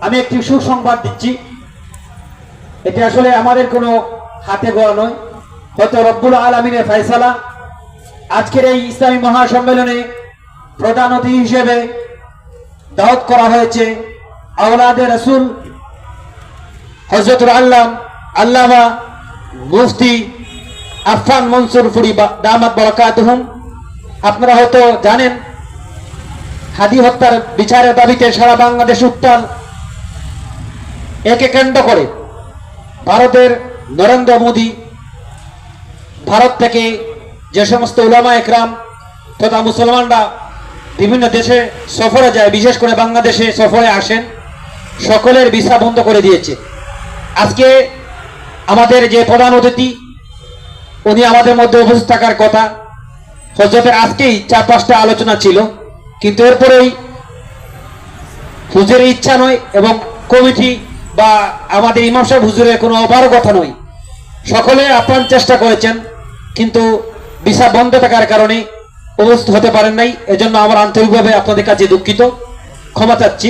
আমি একটি সুসংবাদ দিচ্ছি। এটা আসলে আমাদের কোনো হাতে গোয়া নয়, হয়তো রব্বুল আলামিনের ফয়সালা। আজকের এই ইসলামী মহাসম্মেলনে প্রধান অতিথি হিসেবে দাওয়াত করা হয়েছে আওলাদে রাসূল হযরতুল আল্লামা মুফতি আফফান মনসুর ফুরি দামাত বারাকাতুহুম। আপনারা হয়তো জানেন, হাদি হত্যার বিচারের দাবিতে সারা বাংলাদেশ উত্তাল। একে কেন্দ্র করে ভারতের নরেন্দ্র মোদী, ভারত থেকে যে সমস্ত উলামা একরাম তথা মুসলমানরা বিভিন্ন দেশে সফরে যায়, বিশেষ করে বাংলাদেশে সফরে আসেন, সকলের ভিসা বন্ধ করে দিয়েছে। আজকে আমাদের যে প্রধান অতিথি, উনি আমাদের মধ্যে উপস্থিত থাকার কথা। হযরতের আজকেই 4-5টা আলোচনা ছিল, কিন্তু এরপরেই হুজুরের ইচ্ছা নয় এবং কমিটি বা আমাদের ইমাম সাহেব হুজুরের কোনো অপারগতা নয়, সকলে আপ্রাণ চেষ্টা করেছেন, কিন্তু ভিসা বন্ধ থাকার কারণে উপস্থিত হতে পারেন নাই। এজন্য আমরা আন্তরিকভাবে আপনাদের কাছে দুঃখিত, ক্ষমা চাচ্ছি।